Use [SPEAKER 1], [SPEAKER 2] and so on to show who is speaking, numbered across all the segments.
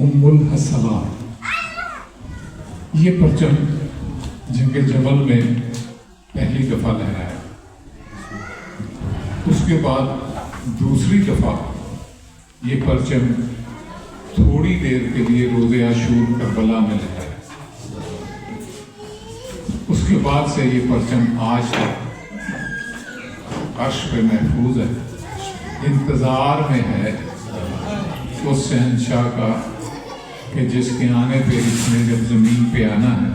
[SPEAKER 1] ام الحسبہ، یہ پرچم جنگ جمل میں پہلی دفعہ لہرایا، اس کے بعد دوسری دفعہ یہ پرچم تھوڑی دیر کے لیے روز عاشور کربلا میں لہرایا، اس کے بعد سے یہ پرچم آج تک عرش پہ محفوظ ہے، انتظار میں ہے اس شہنشاہ کا کہ جس کے آنے پہ اس نے جب زمین پہ آنا ہے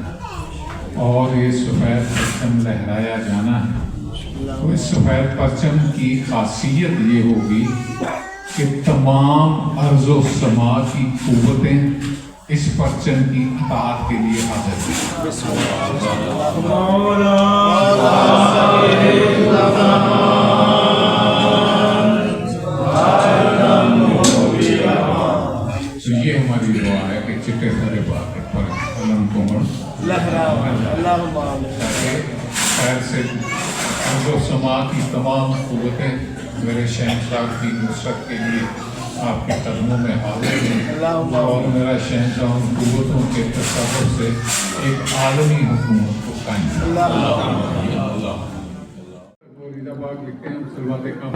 [SPEAKER 1] اور یہ سفید پرچم لہرایا جانا ہے، تو اس سفید پرچم کی خاصیت یہ ہوگی کہ تمام ارض و سما کی قوتیں اس پرچم کی اطاعت کے لیے حاضر ہیں۔ تو یہ ہماری دعا ہے کہ چٹے سارے بات پر علم کو مڑ تاکہ خیر سے ارض و سما کی تمام قوتیں میرے شہنشاہ کی نصرت کے لیے آپ کے قدموں میں حاضر ہیں، اور میرا شہنشاہ ان قوتوں کے تصور سے ایک عالمی حکومت کو قائم کرے۔ لکھتے ہیں سلوات کام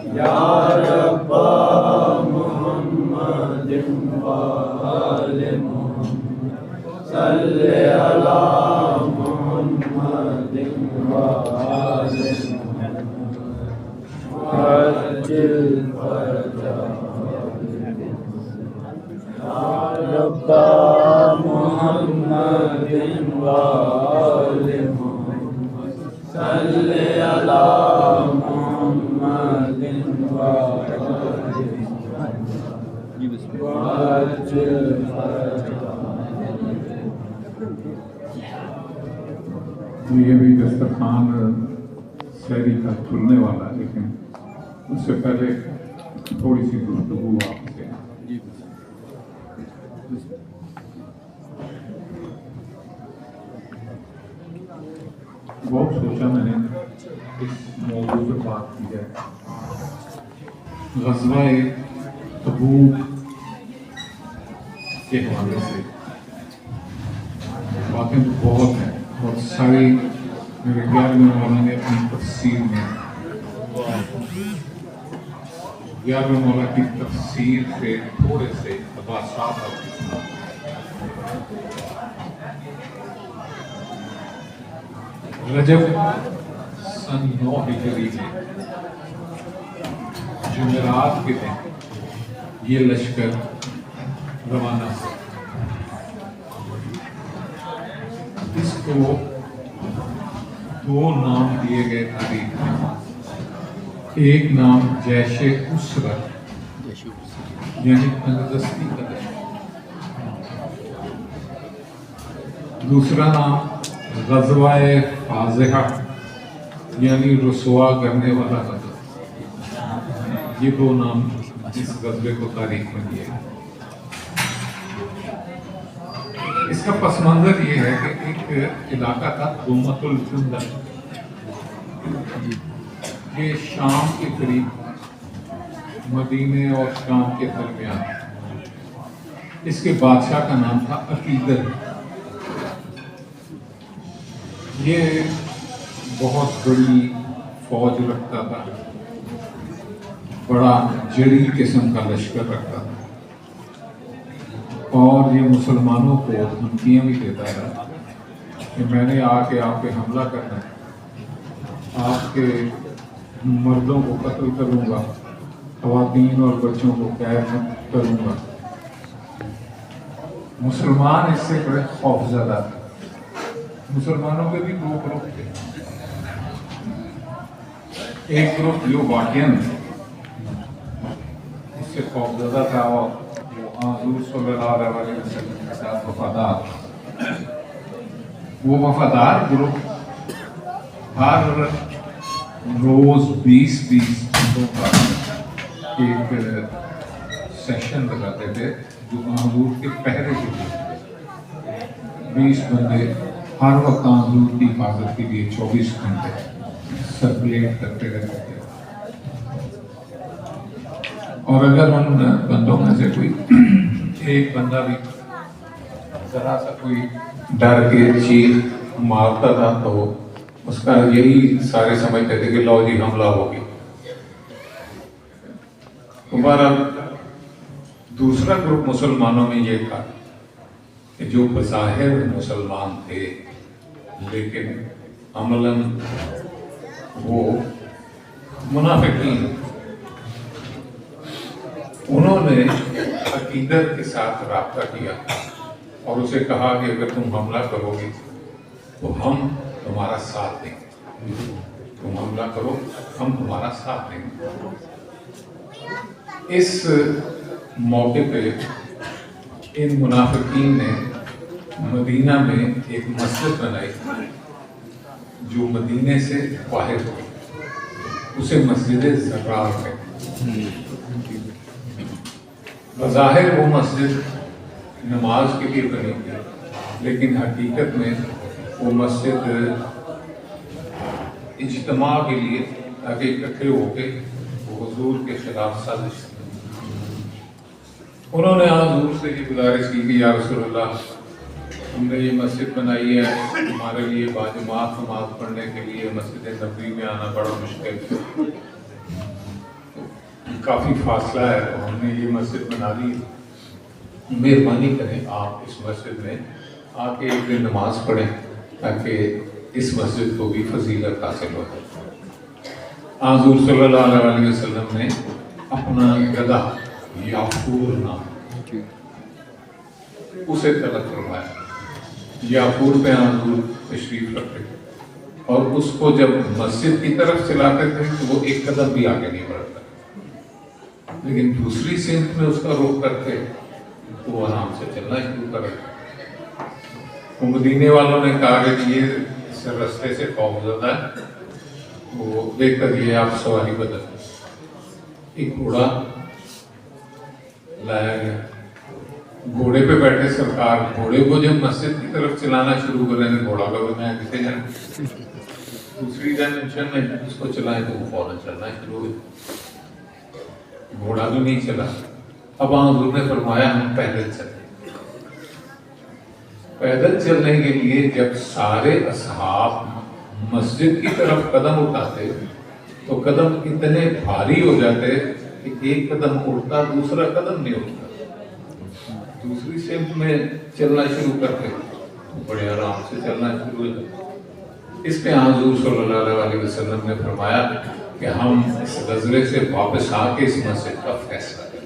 [SPEAKER 2] یا رب محمد صلی علی محمد وآل وعجل فرجہ رب محمد وآل محمد صلی علی محمد وعجل فرجہ.
[SPEAKER 1] یہ بھی دسترخوان شہری کا کھلنے والا ہے، لیکن اس سے پہلے تھوڑی سی گفتگو آپ سے. بہت سوچا میں نے اس موضوع پر بات کی جائے. غزوہ تبوک کے حوالے سے باتیں تو بہت ہیں، اور ساری میرے 11ویں مولا نے اپنی تفسیر میں 11ویں مولا کی تفسیر سے تھوڑے سے تباصات آپ کو سنا. رجب سن 9 ہجری میں جمعرات کے دن یہ لشکر روانہ ہوا. اس کو 2 نام دیے گئے تاریخ میں. ایک نام جیش اسرت یعنی تندرستی کا لشکر، دوسرا نام غزوہ فاضحہ یعنی رسوا کرنے والا غزوہ. یہ 2 نام اس غزوے کو تاریخ میں دیے گئے. اس کا پس منظر یہ ہے کہ ایک علاقہ تھا دومت الجندل، یہ شام کے قریب، مدینے اور شام کے درمیان. اس کے بادشاہ کا نام تھا عقیدر. یہ بہت بڑی فوج رکھتا تھا، بڑا جڑی قسم کا لشکر رکھتا تھا، اور یہ مسلمانوں کو دھمکیاں بھی دیتا ہے کہ میں نے آ کے آپ پہ حملہ کرنا ہے، آپ کے مردوں کو قتل کروں گا، خواتین اور بچوں کو قید کروں گا. مسلمان اس سے بڑے خوف زدہ تھے. مسلمانوں کے بھی 2 گروپ تھے. ایک گروپ جو واقعاً اس سے خوف زدہ تھا اور حضور صلی اللہ علیہ وسلم کے ساتھ وفادار. وہ وفادار گروپ ہر روز 20 بندوں کا ایک سیشن لگاتے تھے جو حضور کے پہرے کے لیے. 20 بندے ہر وقت حضور کی حفاظت کے لیے 24 گھنٹے سرکولیٹ کرتے رہتے تھے. اور اگر ان بندوں میں سے کوئی ایک بندہ بھی ذرا سا کوئی ڈر کے چیخ مارتا تھا تو اس کا یہی سارے سمجھتے تھے کہ لو جی حملہ ہوگی. ہمارا دوسرا گروپ مسلمانوں میں یہ تھا کہ جو بظاہر مسلمان تھے لیکن عملاً وہ منافقین. انہوں نے عقیدت کے ساتھ رابطہ کیا اور اسے کہا کہ اگر تم حملہ کرو گے تو ہم تمہارا ساتھ دیں گے. تم حملہ کرو ہم تمہارا ساتھ دیں گے. اس موقع پہ ان منافقین نے مدینہ میں ایک مسجد بنائی جو مدینے سے باہر ہوئی. اسے مسجد زرار ہے. بظاہر وہ مسجد نماز کے لیے بنی تھی لیکن حقیقت میں وہ مسجد اجتماع کے لیے تاکہ اکٹھے ہو کے وہ حضور کے خلاف سازش. انہوں نے حضور سے یہ گزارش کی کہ یا رسول اللہ ہم نے یہ مسجد بنائی ہے، ہمارے لیے باجماعت نماز پڑھنے کے لیے مسجد نبوی میں آنا بڑا مشکل ہے، کافی فاصلہ ہے، تو ہم نے یہ مسجد بنا لی، مہربانی کریں آپ اس مسجد میں آ کے ایک دن نماز پڑھیں تاکہ اس مسجد کو بھی فضیلت حاصل ہو جائے۔ حضور صلی اللہ علیہ وسلم نے اپنا گدھا یافور نام اسے طلب فرمایا، یافور پہ حضور تشریف رکھتے اور اس کو جب مسجد کی طرف چلاتے تھے تو وہ ایک قدم بھی آگے نہیں بڑھتا، لیکن دوسری سمت میں اس کا رخ کرتے تو وہ آرام سے چلنا شروع کرے۔ وہ مدینے والوں نے کہا کہ یہ اس رستے سے خوف زدہ ہے، وہ دیکھ کر یہ آپ سواری بدل، ایک گھوڑا لایا گیا، گھوڑے پہ بیٹھے سرکار گھوڑے کو جب مسجد کی طرف چلانا شروع کریں تو گھوڑا کا بنایا کسے جائیں، دوسری ڈائمنشن میں اس کو چلائیں تو وہ فوراً چلنا شروع ہو گیا، گھوڑا بھی نہیں چلا۔ اب حضور نے فرمایا ہم پیدل چلیں۔ پیدل چلنے کے لیے جب سارے اصحاب مسجد کی طرف قدم اٹھاتے تو قدم اتنے بھاری ہو جاتے کہ ایک قدم اٹھتا دوسرا قدم نہیں اٹھتا، دوسری سمت میں چلنا شروع کرتے تو بڑے آرام سے چلنا شروع ہو جاتا۔ اس پہ حضور صلی اللہ علیہ وسلم نے فرمایا کہ ہم اس غزوے سے واپس آ کے اس مسجد کا فیصلہ کریں۔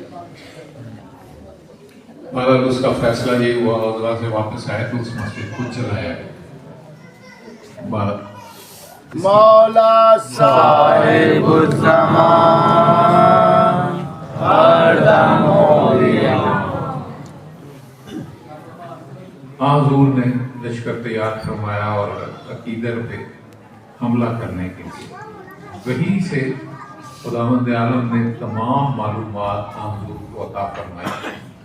[SPEAKER 1] بہرحال اس کا فیصلہ یہ ہوا، غزوہ سے واپس آئے تو اس مسجد کو چلایا گیا۔
[SPEAKER 2] مولا صاحب الزمان ہر دم مولیاں۔
[SPEAKER 1] حضور نے لشکر تیار فرمایا اور عقیدر پہ حملہ کرنے کے لیے وہی سے خداوند عالم نے تمام معلومات حضور کو عطا فرمائی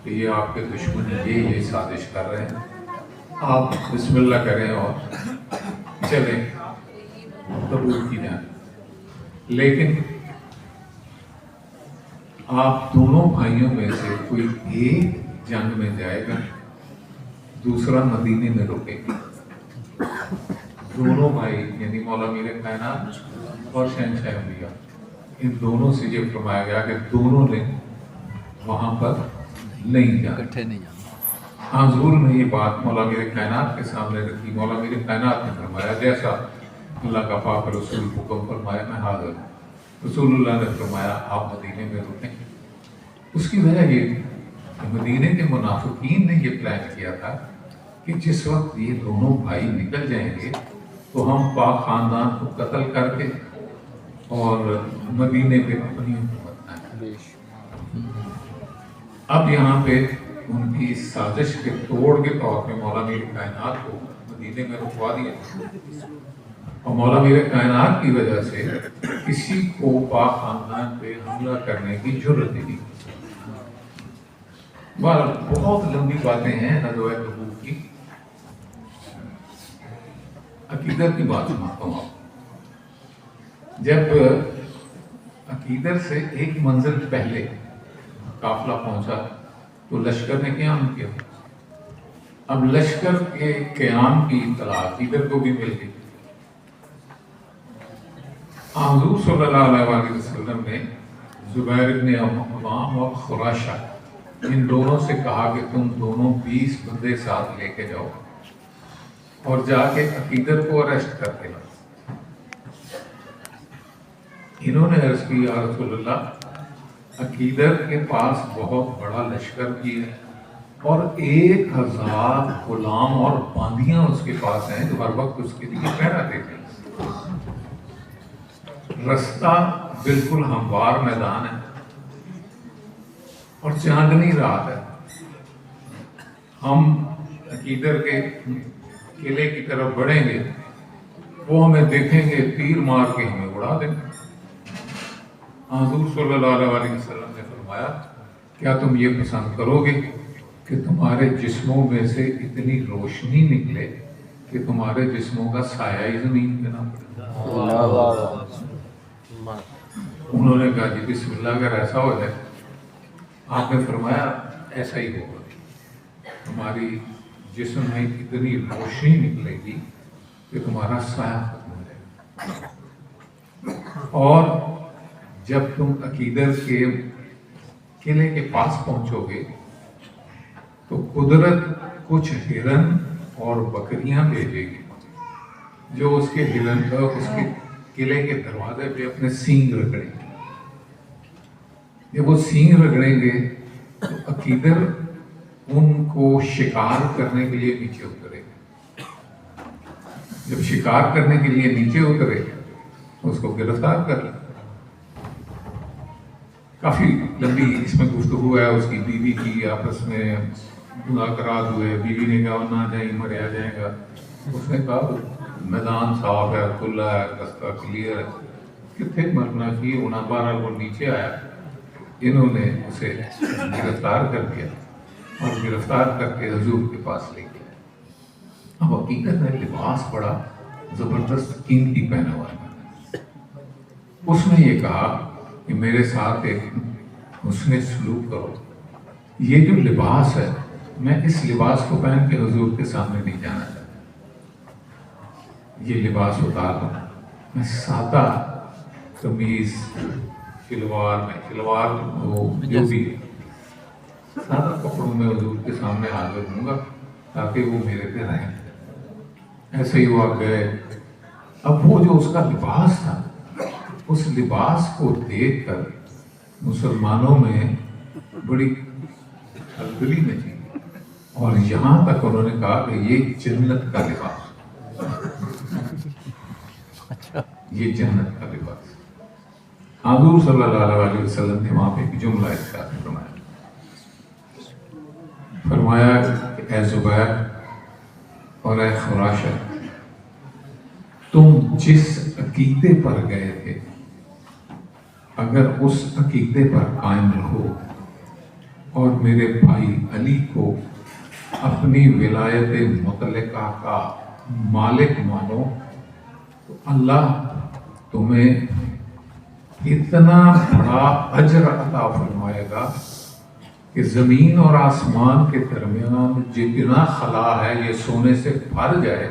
[SPEAKER 1] کہ یہ آپ کے دشمن یہ سازش کر رہے ہیں، آپ بسم اللہ کریں اور چلیں تبوک کی جانب۔ لیکن آپ دونوں بھائیوں میں سے کوئی ایک جنگ میں جائے گا، دوسرا مدینے میں رکے گا۔ دونوں بھائی یعنی مولا میر کائنات اور شہنشاہ انبیاء، ان دونوں سے یہ فرمایا گیا کہ دونوں نے وہاں پر نہیں جانا۔ حضور نے یہ بات مولا میر کائنات کے سامنے رکھی۔ مولا میر کائنات نے فرمایا جیسا اللہ کا پاک رسول حکم فرمایا میں حاضر ہوں۔ رسول اللہ نے فرمایا آپ مدینے میں رکیں۔ اس کی وجہ یہ کہ مدینے کے منافقین نے یہ پلان کیا تھا کہ جس وقت یہ دونوں بھائی نکل جائیں گے تو ہم پاک خاندان کو قتل کر کے اور مدینے پہ اپنی حکومت قائم۔ اب یہاں پہ ان کی اس سازش کے توڑ کے طور پہ مولا میر کائنات کو مدینے میں رکوا دیا، اور مولا میر کائنات کی وجہ سے کسی کو پاک خاندان پہ حملہ کرنے کی جرت نہیں۔ بہت لمبی باتیں ہیں غزوہ تبوک کی، عقیدت کی بات سناتا ہوں آپ۔ جب عقیدت سے ایک منزل پہلے قافلہ پہنچا تو لشکر نے قیام کیا۔ اب لشکر کے قیام کی اطلاع عقیدت کو بھی مل گئی۔ حضور صلی اللہ علیہ وسلم نے زبیر بن عوام اور خراشہ ان دونوں سے کہا کہ تم دونوں 20 بندے ساتھ لے کے جاؤ اور جا کے عقیدر کو اریسٹ کر کے لاؤ۔ انہوں نے عرض کی یا رسول اللہ عقیدر کے پاس بہت بڑا لشکر بھی ہے اور 1000 غلام اور باندیاں اس کے پاس ہیں جو ہر وقت اس کے لیے پہرا دیتے ہیں۔ رستہ بالکل ہموار میدان ہے اور چاندنی رات ہے۔ ہم عقیدر کے قلعے کی طرف بڑھیں گے، وہ ہمیں دیکھیں گے، تیر مار کے ہمیں اڑا دیں گے۔ حضور صلی اللہ علیہ وسلم نے فرمایا کیا تم یہ پسند کرو گے کہ تمہارے جسموں میں سے اتنی روشنی نکلے کہ تمہارے جسموں کا سایہ ہی زمین پہ نہ پڑے؟ انہوں نے کہا جی بسم اللہ اگر ایسا ہو جائے۔ آپ نے فرمایا ایسا ہی ہوگا، تمہاری جسم میں اتنی روشنی نکلے گی کہ تمہارا سایہ ختم ہو جائے گا۔ اور جب تم عقیدر کے قلعے کے پاس پہنچو گے تو قدرت کچھ ہرن اور بکریاں بھیجے گی جو اس کے قلعے کے دروازے پہ اپنے سینگ رگڑیں گے. جب وہ سینگ رگڑیں گے تو عقیدر ان کو شکار کرنے کے لیے نیچے اترے گا. جب شکار کرنے کے لیے نیچے اترے اس کو گرفتار کر لیں. کافی لمبی اس میں گفتگو ہے. اس کی بیوی کی آپس میں مذاکرات ہوئے. بیوی نے کہا نہ جائیں مریا جائے گا. اس نے کہا میدان صاف ہے, کھلا ہے, رستہ کلیئر ہے, کتنے مرنا کی ہونا. بہرحال وہ نیچے آیا. انہوں نے اسے گرفتار کر دیا اور گرفتار کر کے حضور کے پاس لے گیا. اب حقیقت میں لباس بڑا زبردست قیمتی پہنا ہوا ہے. اس نے یہ کہا کہ میرے ساتھ ایک حسن سلوک کرو. یہ جو لباس ہے میں اس لباس کو پہن کے حضور کے سامنے نہیں جانا چاہتا. یہ لباس اتار دو. میں سادہ قمیض شلوار وہ جو بھی سادہ کپڑوں میں حضور کے سامنے حاضر ہوں گا تاکہ وہ میرے پہ رہیں. ایسے ہی وہ گئے. اب وہ جو اس کا لباس تھا اس لباس کو دیکھ کر مسلمانوں میں بڑی ہلچلی مچی اور یہاں تک انہوں نے کہا کہ یہ جنت کا لباس, یہ جنت کا لباس. حضور صلی اللہ علیہ وسلم نے وہاں پہ ایک جملہ ارشاد فرمایا کہ اے زبیر اور اے خراشہ, تم جس عقیدے پر گئے تھے اگر اس عقیدے پر قائم رہو اور میرے بھائی علی کو اپنی ولایت مطلقہ کا مالک مانو تو اللہ تمہیں اتنا بڑا اجر عطا فرمائے گا کہ زمین اور آسمان کے درمیان جتنا خلا ہے یہ سونے سے بھر جائے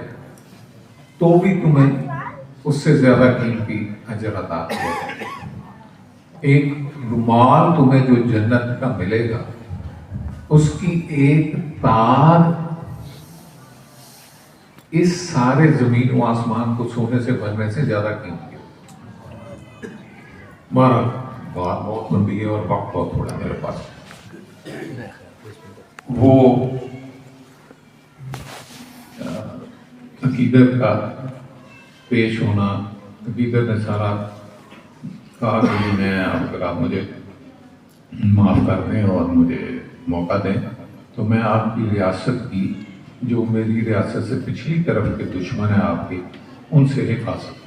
[SPEAKER 1] تو بھی تمہیں اس سے زیادہ قیمتی اجر عطا کرے گا. ایک رومال تمہیں جو جنت کا ملے گا اس کی ایک تار اس سارے زمین و آسمان کو سونے سے بھرنے سے زیادہ قیمتی ہے. بہرحال بات بہت لمبی ہے اور وقت بہت تھوڑا میرے پاس. وہ عقیدت کا پیش ہونا, عقیدت نے سارا کہا کہ میں اگر آپ مجھے معاف کر دیں اور مجھے موقع دیں تو میں آپ کی ریاست کی جو میری ریاست سے پچھلی طرف کے دشمن ہیں آپ کے ان سے حفاظت.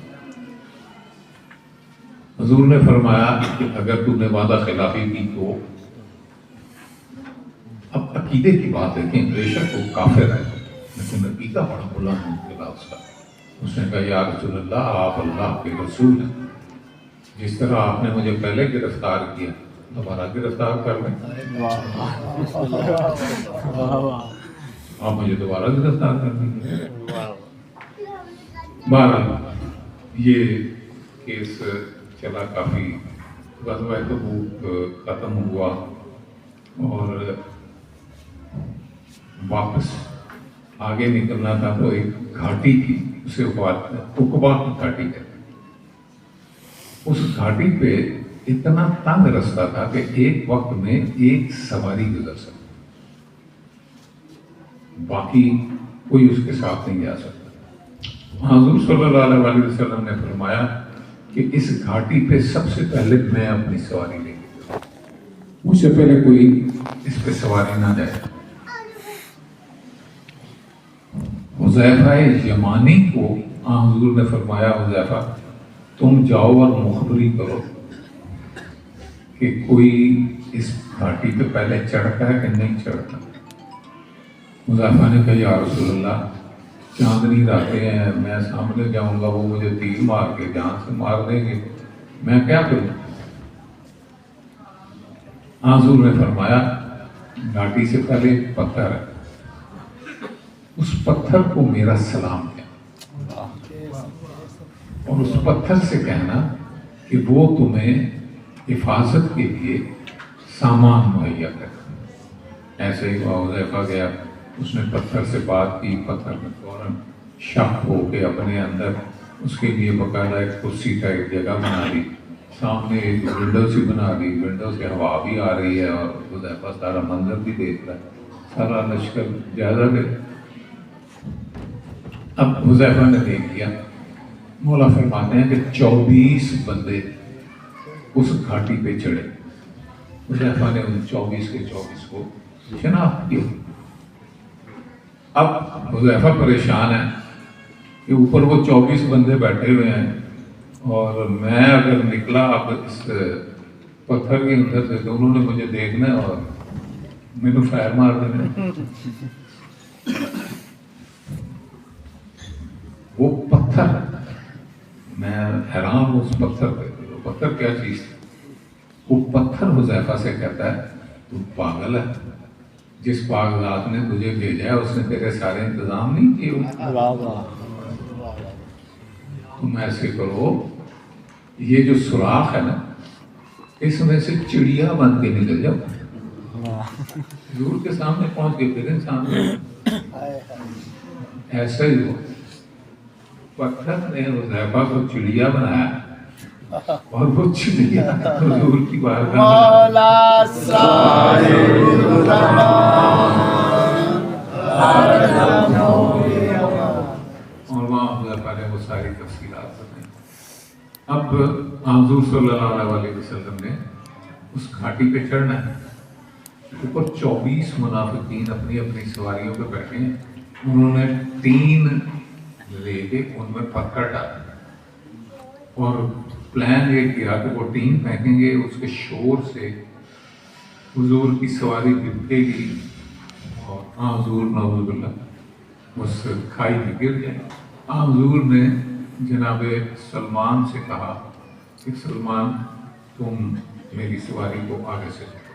[SPEAKER 1] حضور نے فرمایا کہ اگر تم نے وعدہ خلافی کی تو اب عقیدے کی بات ہے کہ بے شک وہ کافر ہے لیکن عقیدہ بڑا بلند نکلا اس کا. اس نے کہا یا رسول اللہ آپ اللہ کے رسول ہیں, جس طرح آپ نے مجھے پہلے گرفتار کیا دوبارہ گرفتار کر لیں. آپ مجھے دوبارہ گرفتار کر دیجیے. بہرحال یہ کیس چلا کافی. غزوہ تبوک ختم ہوا اور واپس آگے نکلنا تھا تو ایک گھاٹی تھی, اسے عقبہ کی گھاٹی ہے. اس گھاٹی پہ اتنا تنگ رستہ تھا کہ ایک وقت میں ایک سواری گزر سکتی, باقی کوئی اس کے ساتھ نہیں جا سکتا. حضور صلی اللہ علیہ وسلم نے فرمایا کہ اس گھاٹی پہ سب سے پہلے میں اپنی سواری لے کے جاؤں, مجھ سے پہلے کوئی اس پہ سواری نہ جائے. حذیفہ یمانی کو حضور نے فرمایا حذیفہ تم جاؤ اور مخبری کرو کہ کوئی اس گھاٹی پہ پہلے چڑھتا ہے کہ نہیں چڑھتا. حذیفہ نے کہا یا رسول اللہ چاندنی راتیں ہیں, میں سامنے جاؤں گا وہ مجھے تیر مار کے جان سے مار دیں گے, میں کیا کروں. حضور نے فرمایا گھاٹی سے پہلے ایک پتھر ہے, اس پتھر کو میرا سلام کہنا اور اس پتھر سے کہنا کہ وہ تمہیں حفاظت کے لیے سامان مہیا کرے. ایسے ہی حذیفہ گیا, اس نے پتھر سے بات کی، پتھر نے فوراً شک ہو کے اپنے اندر اس کے لیے باقاعدہ ایک کرسی کا ایک جگہ بنا دی، سامنے ایک ونڈو سی بنا دی، ونڈو سے ہوا بھی آ رہی ہے اور حذیفہ سارا منظر بھی دیکھ رہا ہے، سارا لشکر جائزہ لے۔ اب حذیفہ نے دیکھ لیا، مولا فرماتے ہیں کہ 24 بندے اس گھاٹی پہ چڑھے، حذیفہ نے ان 24 کے 24 کو شناخت کیا۔ اب حذیفہ پریشان ہے کہ اوپر وہ 24 بندے بیٹھے ہوئے ہیں اور میں اگر نکلا اب اس پتھر کے اندر سے تو انہوں نے مجھے دیکھنا ہے اور مینو فائر مار دینا۔ وہ پتھر، میں حیران ہوں اس پتھر پہ، وہ پتھر کیا چیز تھی؟ وہ پتھر حذیفہ سے کہتا ہے تو پاگل ہے، جس پاک ذات نے تجھے بھیجا ہے اس نے تیرے سارے انتظام نہیں کیے ہوئے، تم ایسے کرو یہ جو سوراخ ہے نا اس میں سے چڑیا بن کے نکل جاؤ۔ حضور کے سامنے پہنچ گئے، پھر انسان ایسا ہی ہو، پتھر نے حذیفہ کو چڑیا بنایا اور وہ چڑیا حضور کی بارگاہ اور وہاں حذیفہ نے وہ ساری تفصیلات بتائیں۔ اب حضور صلی اللہ علیہ وسلم نے اس گھاٹی پہ چڑھنا ہے، اوپر 24 منافقین اپنی اپنی سواریوں پہ بیٹھے ہیں، انہوں نے 3 لے کے ان میں پتھر ڈالے اور پلان یہ کیا کہ وہ 3 پھینکیں گے، اس کے شور سے حضور کی سواری گرے گی اور حضور نعوذ باللہ اس کھائی میں گر جائے۔ حضور نے جناب سلمان سے کہا کہ سلمان تم میری سواری کو آگے سے چلاؤ،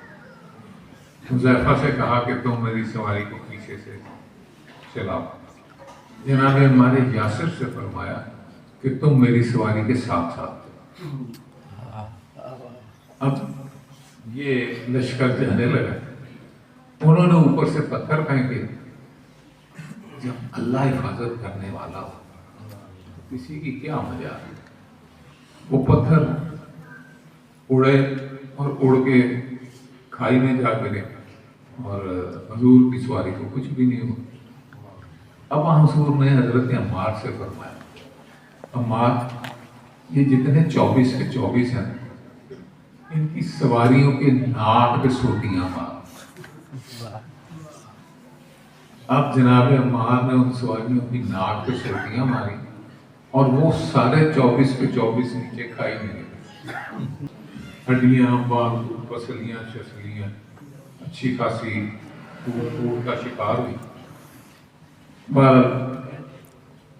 [SPEAKER 1] حذیفہ سے کہا کہ تم میری سواری کو پیچھے سے چلاؤ، جناب ہمارے یاسر سے فرمایا کہ تم میری سواری کے ساتھ ساتھ۔ اب یہ لشکر جانے لگا، انہوں نے اوپر سے پتھر پھینکے۔ جب اللہ حفاظت کرنے والا ہو کسی کی کیا مجال ہے، وہ پتھر اڑے اور اڑ کے کھائی میں جا گرے اور حضور کی سواری کو کچھ بھی نہیں ہوا۔ اب حضور نے حضرت عمار سے فرمایا، عمار یہ جتنے 24 کے 24 ہیں ان کی سواریوں کے ناک پہ سوٹیاں مار۔ اب جناب عمار نے ان سواریوں کی ناک پہ سوٹیاں ماری اور وہ سارے 24 کے 24 نیچے کھائی میں گئے، ہڈیاں بازو پسلیاں چسلیاں اچھی خاصی اونٹ کا شکار ہوئی۔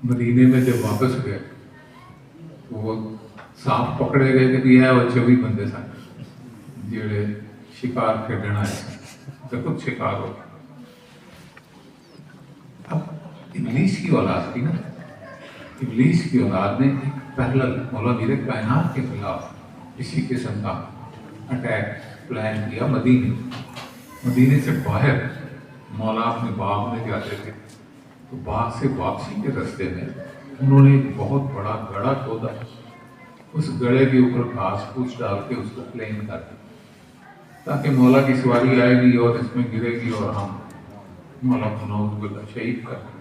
[SPEAKER 1] مدینے میں جب واپس گئے تو وہ سانپ پکڑے گئے کہ یہ وہ 24 بندے سن جڑے شکار کھیڈن آئے تو خود شکار ہو گئے۔ اب ابلیس کی اولاد تھی نا، ابلیس کی اولاد نے ایک پہلل مولا میر کائنات کے خلاف اسی قسم کا اٹیک پلان کیا۔ مدینے سے باہر مولا اپنے باغ میں جاتے تھے تو باغ سے واپسی کے رستے میں انہوں نے ایک بہت بڑا گڑھا کھودا، اس گڑھے کے اوپر گھاس پھوس ڈال کے اس کو پلین کر دیا تاکہ مولا کی سواری آئے گی اور اس میں گرے گی اور ہم مولا کو نعوذ باللہ شہید کر دیں۔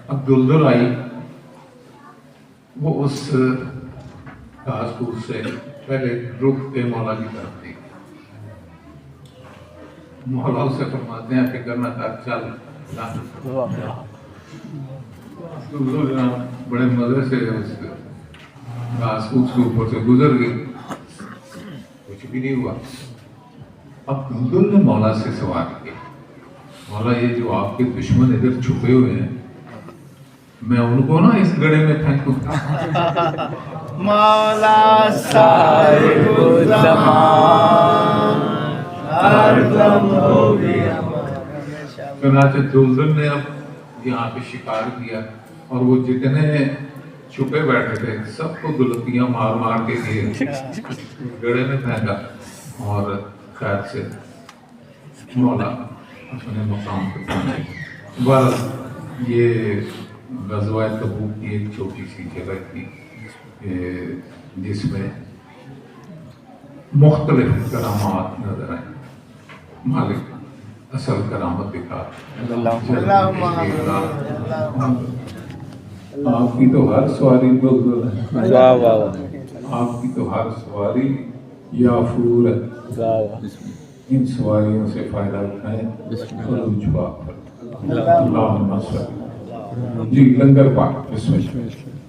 [SPEAKER 1] اب دلدل آئی، وہ اس گھاس پھوس سے پہلے رخ کے مولا کی طرف دیکھی، مولا اسے فرماتے ہیں فکر نہ کر، چل بڑے مزے سے اس گھاس پھوس کے اوپر سے گزر گئی، کچھ بھی نہیں ہوا۔ اب دلدل نے مولا سے سوال کیا، مولا یہ جو آپ کے دشمن ادھر چھپے ہوئے ہیں میں ان کو نا اس گڑھے میں پھینکوں؟
[SPEAKER 2] مولا صاحب الزمان ہر دم ہو گیا۔
[SPEAKER 1] چنانچہ دلدل نے اب یہاں پہ شکار کیا اور وہ جتنے چھپے بیٹھے تھے سب کو دلتیاں مار مار کے گئے گڑھے میں پھینکا اور خیر سے مولا اپنے مقام پہ پہنچے. بہرحال یہ غزوہ تبوک کی ایک چھوٹی سی جگہ تھی جس میں مختلف کرامات نظر آئیں. مالک اصل کرامت دکھا. آپ کی تو ہر سواری بغض ہے.
[SPEAKER 2] واہ واہ واہ
[SPEAKER 1] آپ کی تو ہر سواری یا فور ہے.
[SPEAKER 2] واہ واہ
[SPEAKER 1] ان سواریوں سے فائدہ اٹھائیں اور رجوع کریں. اللہ جی لنگر پاک بسم اللہ.